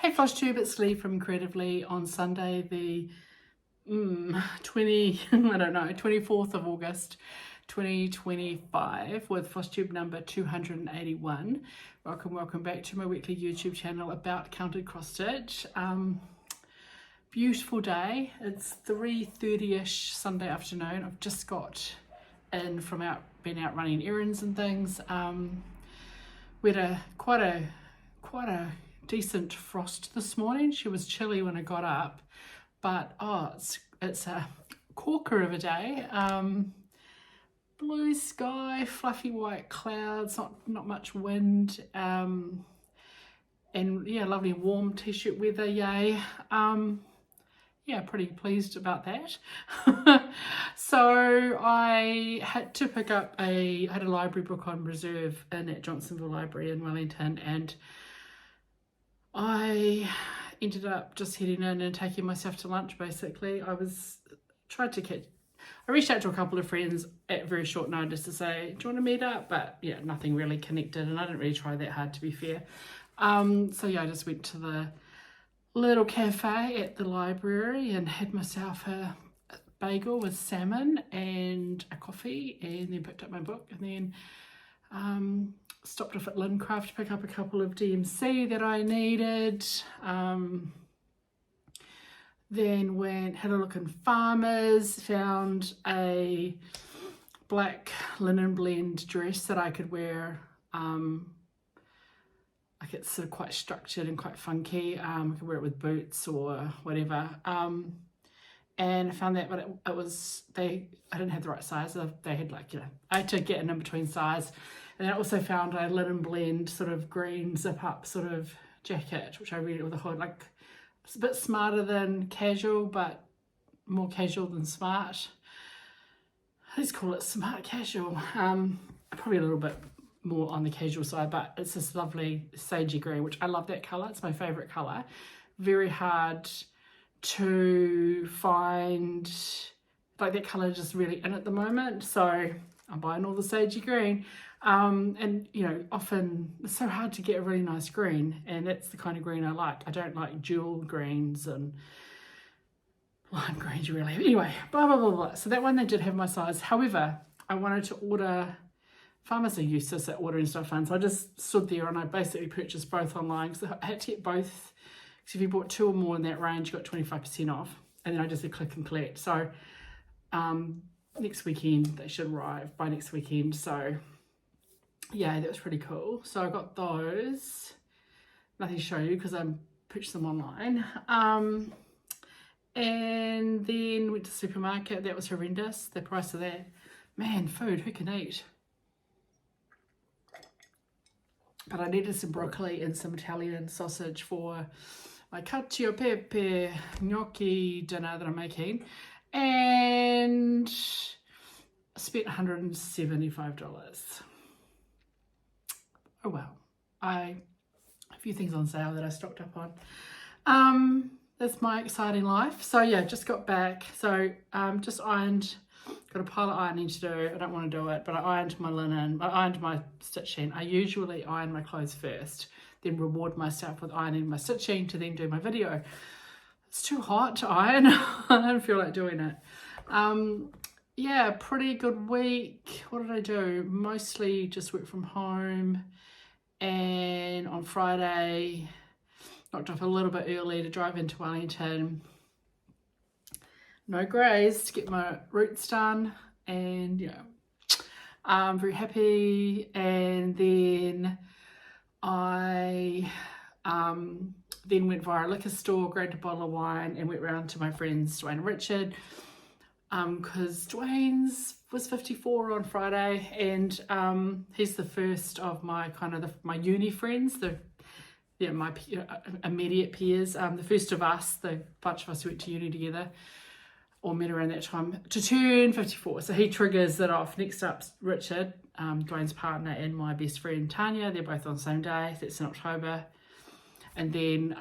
Hey FLOSSTUBE, it's Leigh from Incredibly on Sunday the 24th of August 2025 with FLOSSTUBE number 281. Welcome back to my weekly YouTube channel about counted cross stitch. Beautiful day. It's 3:30ish Sunday afternoon. I've just got in from been out running errands and things. We had quite a decent frost this morning. She was chilly when I got up, but it's a corker of a day. Blue sky, fluffy white clouds, not much wind, and yeah, lovely warm t-shirt weather, yay. Yeah, pretty pleased about that. So I had to pick up I had a library book on reserve at Johnsonville Library in Wellington, and I ended up just heading in and taking myself to lunch basically. I reached out to a couple of friends at very short notice to say, do you want to meet up? But yeah, nothing really connected, and I didn't really try that hard, to be fair. So yeah, I just went to the little cafe at the library and had myself a bagel with salmon and a coffee, and then picked up my book, and then stopped off at Lincraft to pick up a couple of DMC that I needed. Then had a look in Farmers, found a black linen blend dress that I could wear. Like it's sort of quite structured and quite funky. I could wear it with boots or whatever. And I found that, but I didn't have the right size. They had I had to get an in-between size. And then I also found a linen blend sort of green zip-up sort of jacket, which I really, with a hood, it's a bit smarter than casual, but more casual than smart. Let's call it smart casual. Probably a little bit more on the casual side, but it's this lovely sagey green, which I love that colour. It's my favourite colour. Very hard to find, that colour just really in at the moment. So I'm buying all the sagey green. And often it's so hard to get a really nice green, and that's the kind of green I like. I don't like jewel greens and lime greens really. Anyway, blah blah blah blah. So that one, they did have my size. However, I wanted to order. Farmers are useless at ordering stuff on, so I just stood there and I basically purchased both online, because I had to get both, because if you bought two or more in that range, you got 25% off, and then I just did click and collect. So next weekend they should arrive, by next weekend. So yeah, that was pretty cool. So I got those. Nothing to show you because I purchased them online. And then went to the supermarket. That was horrendous, the price of that. Man, food, who can eat? But I needed some broccoli and some Italian sausage for my cacio e pepe gnocchi dinner that I'm making. And I spent $175. Oh well, a few things on sale that I stocked up on. That's my exciting life. So yeah, just got back. So just ironed, got a pile of ironing to do. I don't want to do it, but I ironed my linen, I ironed my stitching. I usually iron my clothes first, then reward myself with ironing my stitching to then do my video. It's too hot to iron. I don't feel like doing it. Yeah, pretty good week. What did I do? Mostly just work from home. And on Friday, knocked off a little bit early to drive into Wellington. No greys to get my roots done. And yeah, I'm very happy. And then I then went via a liquor store, grabbed a bottle of wine, and went round to my friends Dwayne and Richard, because Dwayne's was 54 on Friday, and he's the first of my my uni friends, my immediate peers, the first of us, the bunch of us who went to uni together or met around that time, to turn 54. So he triggers it off. Next up's Richard, Dwayne's partner, and my best friend Tanya. They're both on the same day. That's in October. And then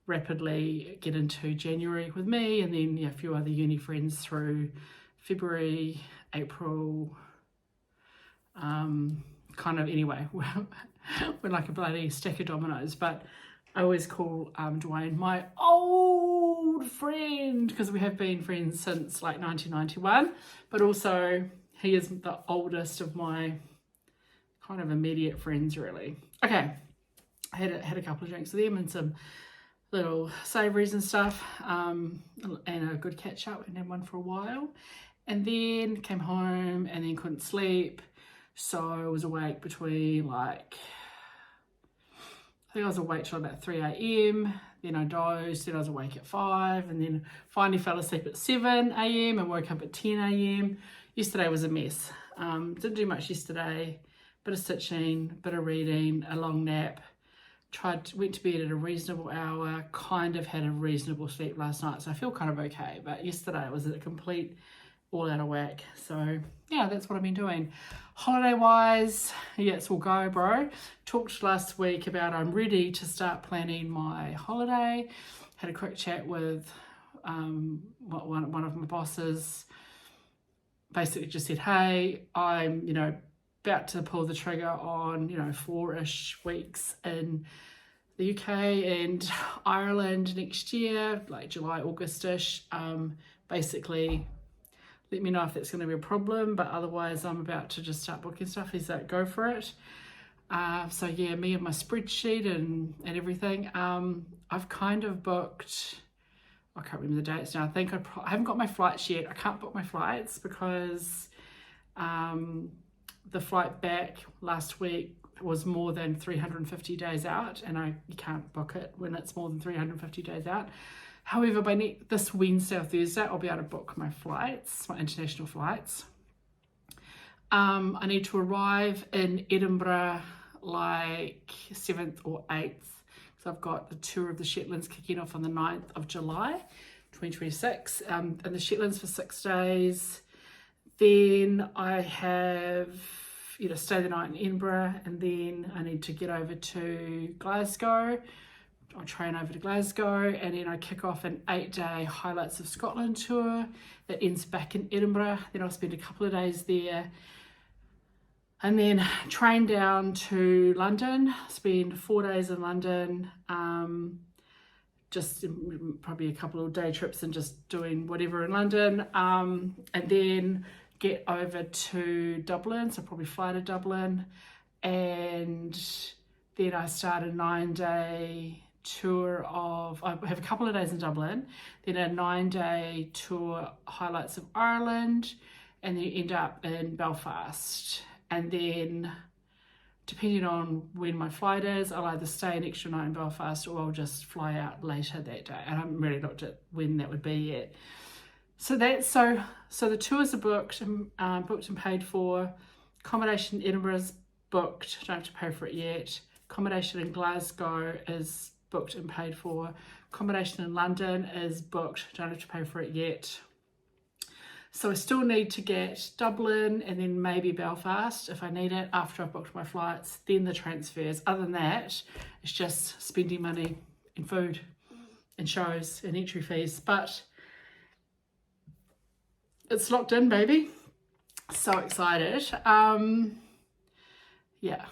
rapidly get into January with me, and then a few other uni friends through February, April, anyway, we're like a bloody stack of dominoes. But I always call Dwayne my old friend, because we have been friends since like 1991, but also he is the oldest of my kind of immediate friends, really. Okay, I had a couple of drinks with them and some little savouries and stuff, and a good catch up, and had one for a while, and then came home and then couldn't sleep, so I was awake between like, I think I was awake till about 3 a.m, then I dozed, then I was awake at 5, and then finally fell asleep at 7 a.m. and woke up at 10 a.m. Yesterday was a mess. Didn't do much yesterday, bit of stitching, bit of reading, a long nap. Went to bed at a reasonable hour, kind of had a reasonable sleep last night, so I feel kind of okay, but yesterday it was a complete all out of whack. So yeah, that's what I've been doing. Holiday wise, yeah, it's all go, bro. Talked last week about I'm ready to start planning my holiday. Had a quick chat with one of my bosses. Basically just said, hey, I'm about to pull the trigger on 4-ish weeks in the UK and Ireland next year, like July, August-ish. Basically, let me know if that's going to be a problem, but otherwise I'm about to just start booking stuff. He's like, go for it. So yeah, me and my spreadsheet and everything. I've kind of booked, I can't remember the dates now. I think I haven't got my flights yet. I can't book my flights because the flight back last week was more than 350 days out, and you can't book it when it's more than 350 days out. However, by this Wednesday or Thursday, I'll be able to book my flights, my international flights. I need to arrive in Edinburgh like 7th or 8th. So I've got the tour of the Shetlands kicking off on the 9th of July, 2026. And the Shetlands for 6 days. Then I have, stay the night in Edinburgh, and then I need to get over to Glasgow. I'll train over to Glasgow, and then I kick off an 8-day Highlights of Scotland tour that ends back in Edinburgh. Then I'll spend a couple of days there, and then train down to London, spend 4 days in London, just probably a couple of day trips and just doing whatever in London, and then get over to Dublin, so probably fly to Dublin, and then I start a 9-day tour of, I have a couple of days in Dublin, then a 9-day tour Highlights of Ireland, and then you end up in Belfast. And then depending on when my flight is, I'll either stay an extra night in Belfast or I'll just fly out later that day. I haven't really looked at when that would be yet. So the tours are booked and paid for. Accommodation in Edinburgh is booked, don't have to pay for it yet. Accommodation in Glasgow is booked and paid for. Accommodation in London is booked, don't have to pay for it yet. So I still need to get Dublin and then maybe Belfast if I need it after I've booked my flights, then the transfers. Other than that, it's just spending money in food and shows and entry fees. But it's locked in, baby. So excited. Yeah,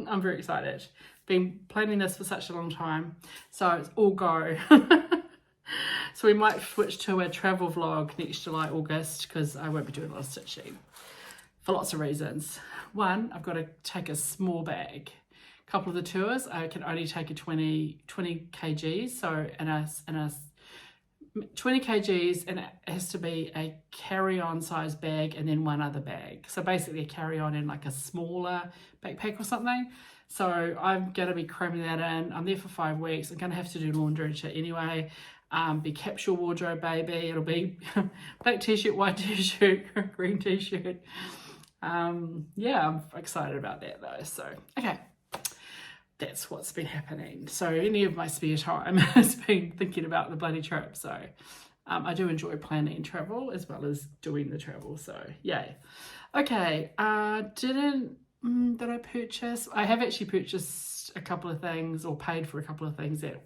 I'm very excited. Been planning this for such a long time. So it's all go. So we might switch to a travel vlog next July, August, because I won't be doing a lot of stitching for lots of reasons. One, I've got to take a small bag. A couple of the tours, I can only take a 20 kgs. So in a 20 kgs, and it has to be a carry-on size bag and then one other bag. So basically a carry-on in like a smaller backpack or something. So I'm going to be cramming that in. I'm there for 5 weeks. I'm going to have to do laundry and shit anyway. Be capsule wardrobe, baby. It'll be black t-shirt, white t-shirt, green t-shirt. Yeah, I'm excited about that though. So, okay. That's what's been happening. So any of my spare time has been thinking about the bloody trip. So I do enjoy planning travel as well as doing the travel. So yay. Okay. Did I purchase? I have actually purchased a couple of things, or paid for a couple of things that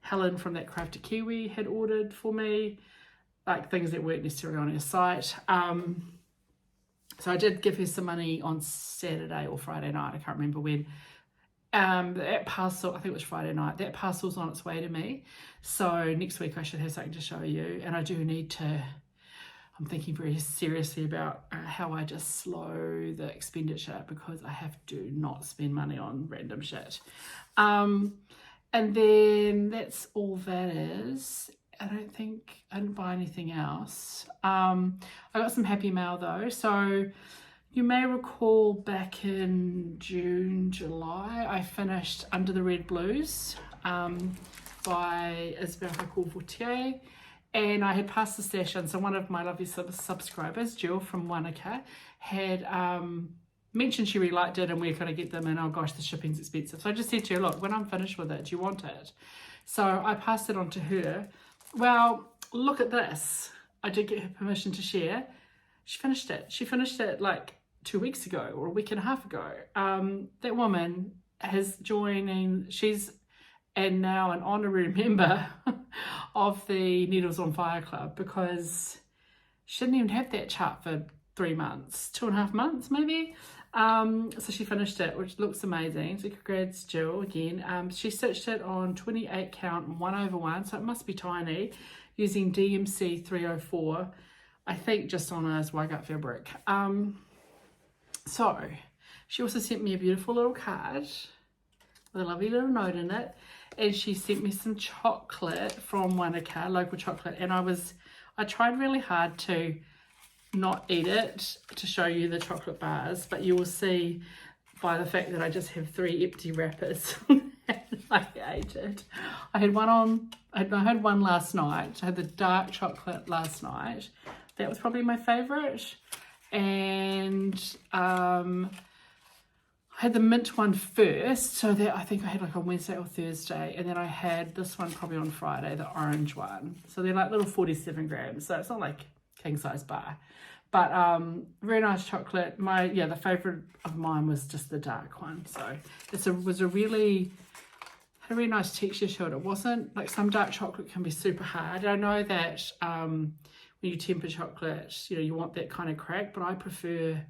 Helen from that Crafty Kiwi had ordered for me, like things that weren't necessarily on her site. So I did give her some money on Saturday or Friday night, I can't remember when. That parcel, I think it was Friday night, that parcel's on its way to me. So next week I should have something to show you. And I do need to, I'm thinking very seriously about how I just slow the expenditure, because I have to not spend money on random shit. And then that's all that is. I don't think I didn't buy anything else. I got some happy mail though. So you may recall back in June, July, I finished Under the Red Blues by Isabelle Vautier, and I had passed the station. So one of my lovely subscribers, Jill from Wanaka, had mentioned she really liked it and we're going to get them, and oh gosh, the shipping's expensive. So I just said to her, look, when I'm finished with it, do you want it? So I passed it on to her. Well, look at this. I did get her permission to share. She finished it. She finished it like 2 weeks ago or a week and a half ago. That woman has joined, she's and now an honorary member of the Needles on Fire Club, because she didn't even have that chart for 3 months, 2.5 months maybe. So she finished it, which looks amazing. So congrats, Jill, again. She stitched it on 28 count 1/1, so it must be tiny, using DMC 304, I think just on a Zweigart fabric. So she also sent me a beautiful little card with a lovely little note in it, and she sent me some chocolate from Wanaka, local chocolate, and I tried really hard to not eat it to show you the chocolate bars, but you will see by the fact that I just have 3 empty wrappers. I ate it. I had one last night. I had the dark chocolate last night. That was probably my favorite. And I had the mint one first, so that I think I had like on Wednesday or Thursday, and then I had this one probably on Friday, the orange one. So they're like little 47 grams, so it's not like king size bar, but very nice chocolate. The favorite of mine was just the dark one. So it was a really nice texture to it. It wasn't like, some dark chocolate can be super hard. I know that when you temper chocolate, you want that kind of crack, but I prefer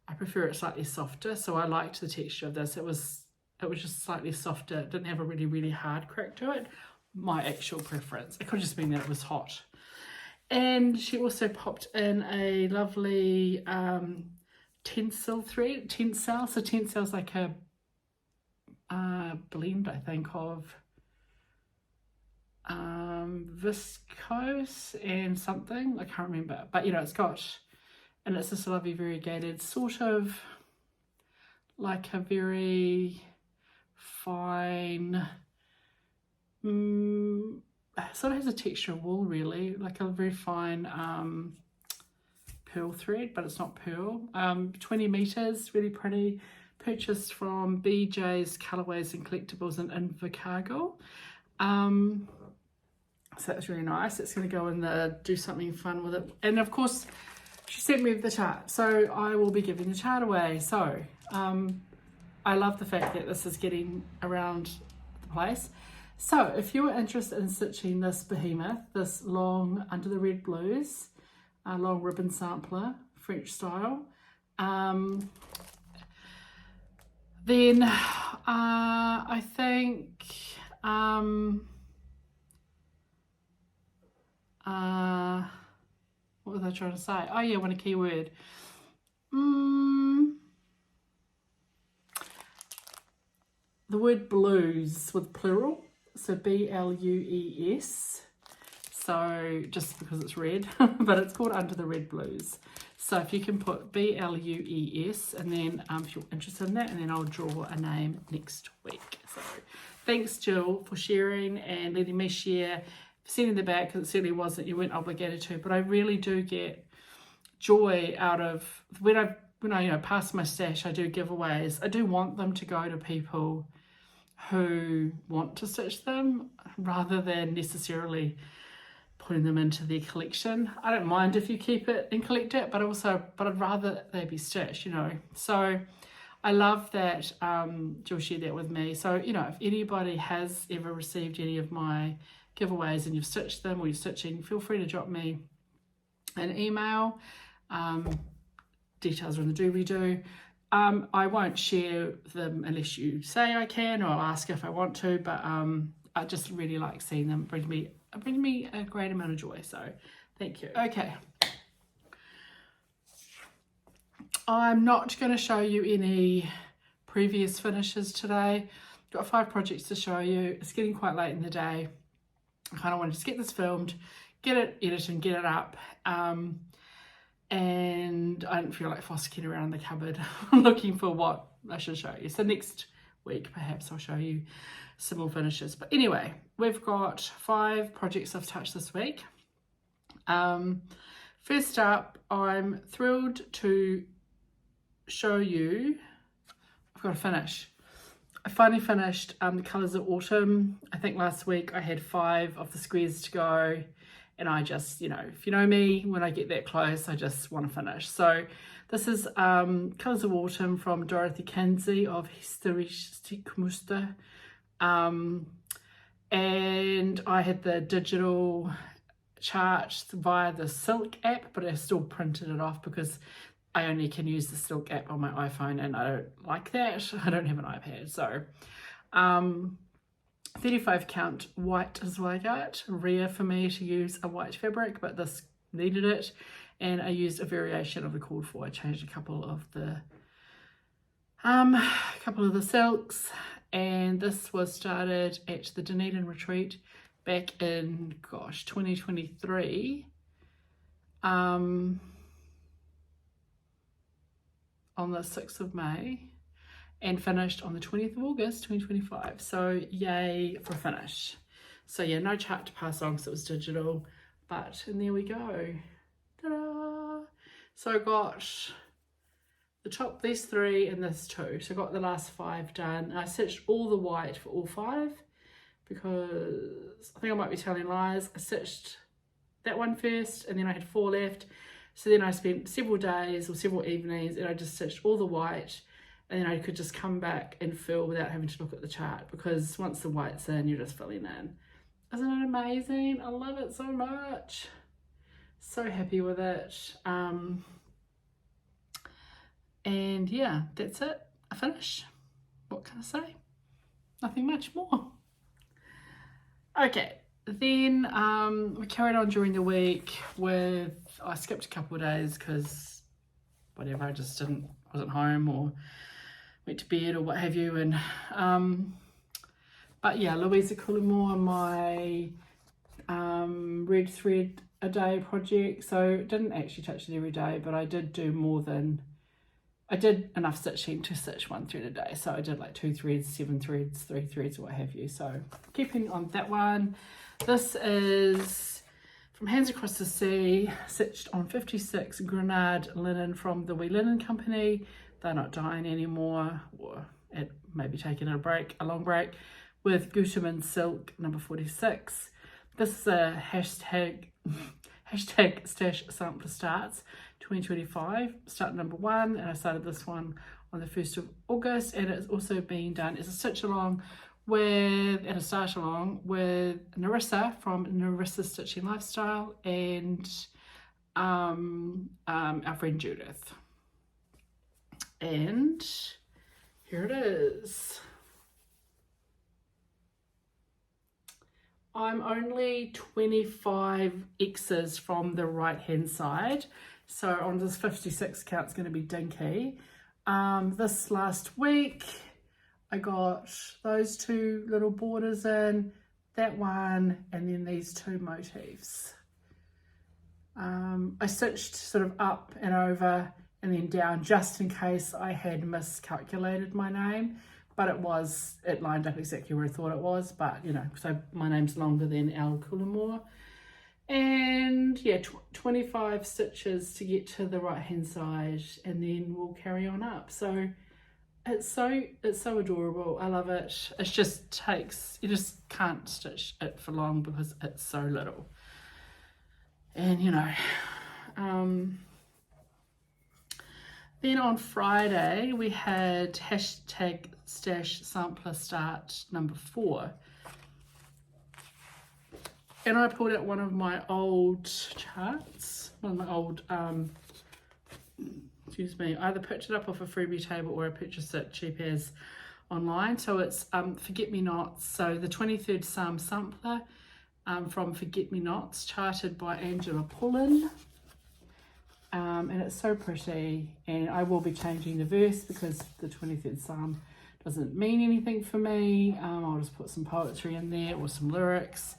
it slightly softer. So I liked the texture of this. It was just slightly softer. It didn't have a really, really hard crack to it. My actual preference. It could just mean that it was hot. And she also popped in a lovely tencel thread. Tencel. So tencel's like a blend, I think, of viscose and something. I can't remember. But, it's got, and it's just a lovely variegated, sort of like a very fine, sort of has a texture of wool, really, like a very fine pearl thread, but it's not pearl. 20 meters, really pretty. Purchased from BJ's Colorways and Collectibles in Invercargill. So that's really nice. It's going to go in do something fun with it. And of course, she sent me the chart, so I will be giving the chart away. So I love the fact that this is getting around the place. So if you are interested in stitching this behemoth, this long Under the Red Blues, long ribbon sampler, French style, then I think what was I trying to say? Oh yeah, I want a keyword. The word blues with plural, so B-L-U-E-S. So just because it's red, but it's called Under the Red Blues. So if you can put B-L-U-E-S, and then if you're interested in that, and then I'll draw a name next week. So thanks, Jill, for sharing and letting me share, sending the back, because it certainly wasn't, you weren't obligated to, but I really do get joy out of, when I pass my stash, I do giveaways. I do want them to go to people who want to stitch them, rather than necessarily putting them into their collection. I don't mind if you keep it and collect it, but I'd rather they be stitched, So I love that Jill shared that with me. So, if anybody has ever received any of my giveaways and you've stitched them, or you're stitching, feel free to drop me an email. Details are in the doobly-doo. I won't share them unless you say I can, or I'll ask if I want to, but I just really like seeing them. Brings me a great amount of joy, so thank you. Okay. I'm not going to show you any previous finishes today. Got 5 projects to show you. It's getting quite late in the day. I kind of want to just get this filmed, get it edited, get it up. And I don't feel like fussing around the cupboard looking for what I should show you. So next week, perhaps I'll show you some more finishes. But anyway, we've got 5 projects I've touched this week. First up, I'm thrilled to show you, I've got to finish. I finally finished the Colours of Autumn. I think last week I had 5 of the squares to go, and I just, you know, if you know me, when I get that close, I just want to finish. So this is Colours of Autumn from Dorothee Kandzi of Historiche Stickmuster. And I had the digital chart via the Silk app, but I still printed it off because I only can use the Silk app on my iPhone, and I don't like that. I don't have an iPad. So 35 count white Zweigart, rare for me to use a white fabric, but this needed it, and I used a variation of the called for. I changed a couple of the silks, and this was started at the Dunedin retreat back in 2023. On the 6th of May, and finished on the 20th of August 2025. So yay for finish. So yeah, no chart to pass on because it was digital, and there we go. Ta-da! So I got the top, these 3 and this 2. So I got the last 5 done. I stitched all the white for all 5 because I think I might be telling lies. I stitched that one first, and then I had 4 left. So then I spent several days or several evenings, and I just stitched all the white, and then I could just come back and fill without having to look at the chart, because once the white's in, you're just filling in. Isn't it amazing? I love it so much. So happy with it. And yeah, that's it. I finished. What can I say? Nothing much more. Okay. Then we carried on during the week with, I skipped a couple of days because whatever, I just wasn't home or went to bed or what have you. And but yeah, Louisa Coulimore, my red thread a day project. So didn't actually touch it every day, but I did do I did enough stitching to stitch 1 thread a day. So I did like 2 threads, 7 threads, 3 threads, what have you. So keeping on that one. This is from Hands Across the Sea, stitched on 56 Grunard linen from the Wee Linen Company. They're not dying anymore, or it maybe taking a long break, with Gütermann silk number 46. This is a hashtag stash sampler starts 2025, start number 1, and I started this one on the 1st of August, and it's also being done as a stitch along with Nerissa from Nerissa Stitching Lifestyle, and our friend Judith. And here it is. I'm only 25 X's from the right hand side, so on this 56 count it's going to be dinky. This last week I got those 2 little borders in, that one, and then these 2 motifs. I stitched sort of up and over and then down just in case I had miscalculated my name, but it lined up exactly where I thought it was, but you know, so my name's longer than L Coulimore. And yeah, 25 stitches to get to the right hand side, and then we'll carry on up. So it's so adorable. I love it. It just takes, you just can't stitch it for long because it's so little. And you know, then on Friday we had hashtag stash sampler start number 4. And I pulled out one of my old charts, one of my old excuse me, I either picked it up off a freebie table or I purchased it cheap as online. So it's Forget Me Nots. So the 23rd Psalm sampler from Forget Me Nots, charted by Angela Pullen. And it's so pretty, and I will be changing the verse because the 23rd Psalm doesn't mean anything for me. I'll just put some poetry in there or some lyrics.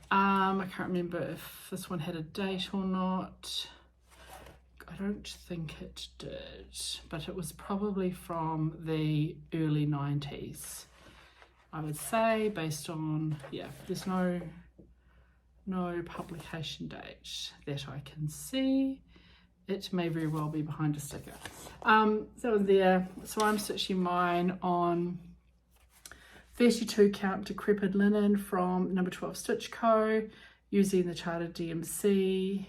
I can't remember if this one had a date or not. I don't think it did, but it was probably from the early 90s, I would say, based on, yeah, there's no publication date that I can see. It may very well be behind a sticker. So there, so I'm stitching mine on 32 count decrepit linen from number 12 Stitch Co, using the charted DMC.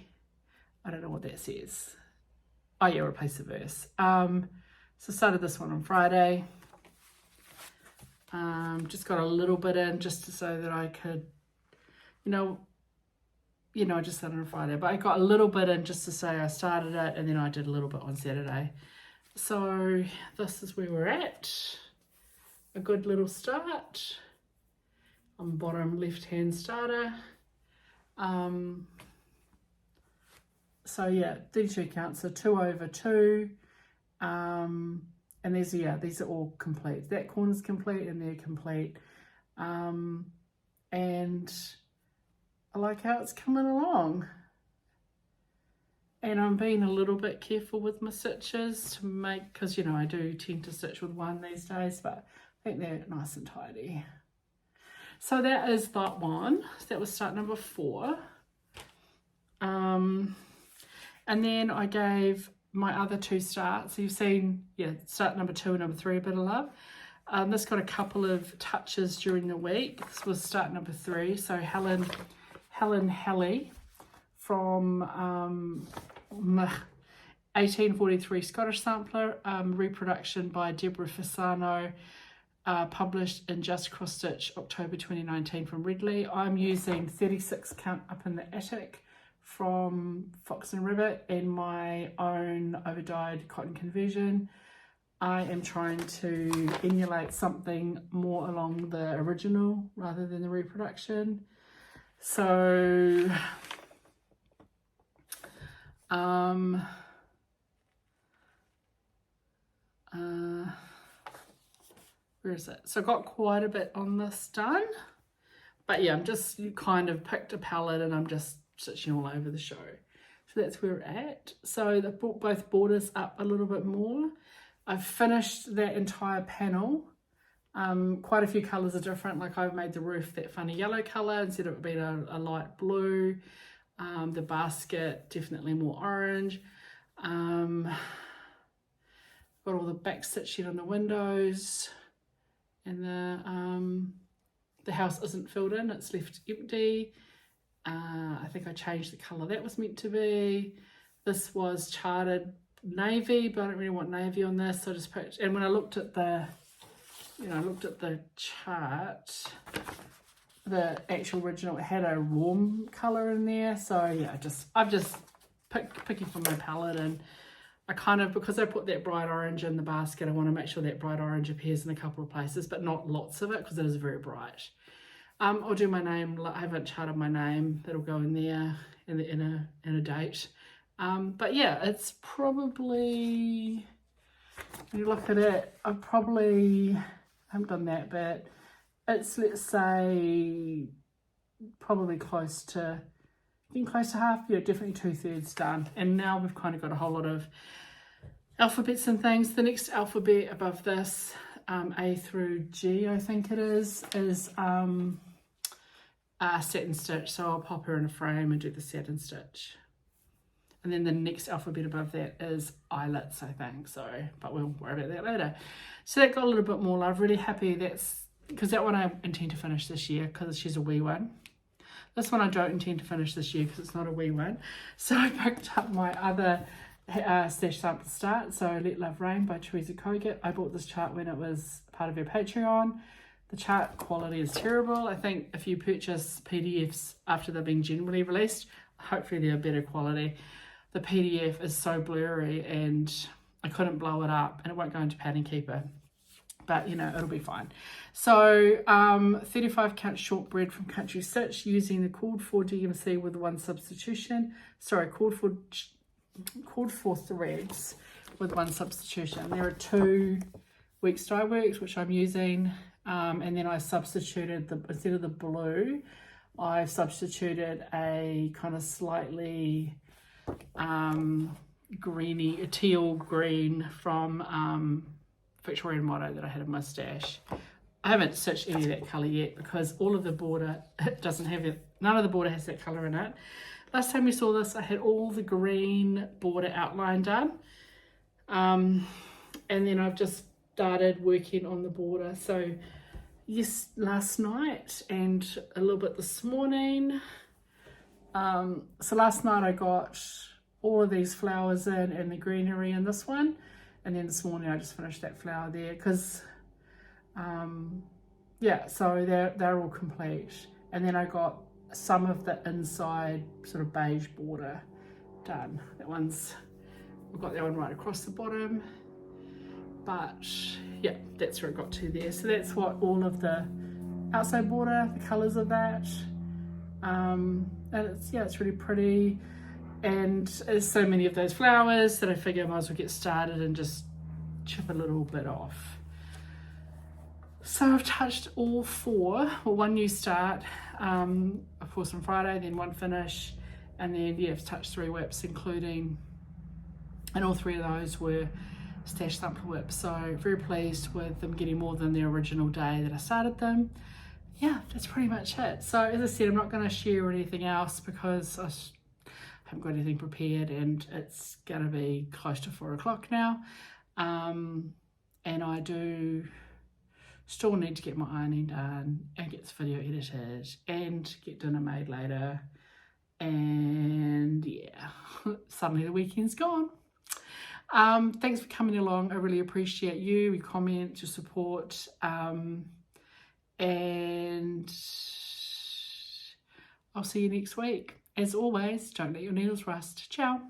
I don't know what that says. Oh yeah, replace the verse. So started this one on Friday. Just got a little bit in just so that I could, I just started on Friday, but I got a little bit in just to say I started it, and then I did a little bit on Saturday. So this is where we're at. A good little start on bottom left hand starter. So yeah, 32 counts, so 2 over 2, and these are all complete. That corner's complete and they're complete, and I like how it's coming along. And I'm being a little bit careful with my stitches to make, because I do tend to stitch with one these days, but I think they're nice and tidy. So that is that one. So that was start number 4. And then I gave my other 2 starts. So you've seen, start number 2 and number 3, a bit of love. This got a couple of touches during the week. This was start number 3. So Helen Hally from 1843 Scottish Sampler, reproduction by Deborah Fasano, published in Just Cross Stitch October 2019 from Ridley. I'm using 36 count Up in the Attic from Fox and Ribbit in my own overdyed cotton conversion. I am trying to emulate something more along the original rather than the reproduction. So where is it? So I got quite a bit on this done, but yeah, I'm just kind of picked a palette and I'm just stitching all over the show. So that's where we're at. So they brought both borders up a little bit more. I've finished that entire panel. Quite a few colours are different. Like I've made the roof that funny yellow colour instead of it being a light blue. The basket definitely more orange. Got all the back stitching on the windows, and the house isn't filled in, it's left empty. I think I changed the colour that was meant to be. This was charted navy, but I don't really want navy on this, so I just picked, and when I looked at the chart, the actual original, it had a warm colour in there. So yeah, I've just picking from my palette, and I kind of, because I put that bright orange in the basket, I want to make sure that bright orange appears in a couple of places, but not lots of it because it is very bright. I'll do my name. I haven't charted my name. That'll go in there in a date. But yeah, it's probably, when you look at it, I haven't done that bit. It's, let's say, probably close to half, definitely 2/3 done. And now we've kind of got a whole lot of alphabets and things. The next alphabet above this, A through G, I think it is satin stitch. So I'll pop her in a frame and do the satin stitch. And then the next alphabet above that is eyelets, I think. So, but we'll worry about that later. So that got a little bit more love. Really happy because that one I intend to finish this year because she's a wee one. This one I don't intend to finish this year because it's not a wee one. So I picked up my other Stash Sample Start. So Let Love Rain by Teresa Kogut. I bought this chart when it was part of her Patreon. The chart quality is terrible. I think if you purchase PDFs after they're being generally released, hopefully they're better quality. The PDF is so blurry and I couldn't blow it up, and it won't go into pattern keeper, but you know, it'll be fine. So 35 count shortbread from Country Stitch, using the called for DMC with 1 substitution. Sorry, called for threads with 1 substitution. There are 2 Weeks Dye Works which I'm using, and then I substituted instead of the blue, I substituted a kind of slightly greeny, a teal green from Victorian Motto that I had in my stash. I haven't stitched any of that colour yet because all of the border doesn't have it. None of the border has that colour in it. Last time we saw this, I had all the green border outline done, and then I've just started working on the border. So yes, last night and a little bit this morning. So last night I got all of these flowers in and the greenery in this one, and then this morning I just finished that flower there because yeah, so they're all complete. And then I got some of the inside sort of beige border done. I've got that one right across the bottom, but yeah, that's where it got to there. So that's what all of the outside border, the colors of that, and it's really pretty. And there's so many of those flowers that I figure I might as well get started and just chip a little bit off. So I've touched all 4, well, 1 new start, of course on Friday, then 1 finish, and then yeah, I've touched 3 whips, including, and all 3 of those were stash sampler whips. So very pleased with them getting more than the original day that I started them. Yeah, that's pretty much it. So as I said, I'm not going to share anything else because I haven't got anything prepared, and it's going to be close to 4 o'clock now, and I do still need to get my ironing done and get this video edited and get dinner made later, and yeah, suddenly the weekend's gone. Thanks for coming along. I really appreciate you, your comments, your support, and I'll see you next week. As always, don't let your needles rust. Ciao.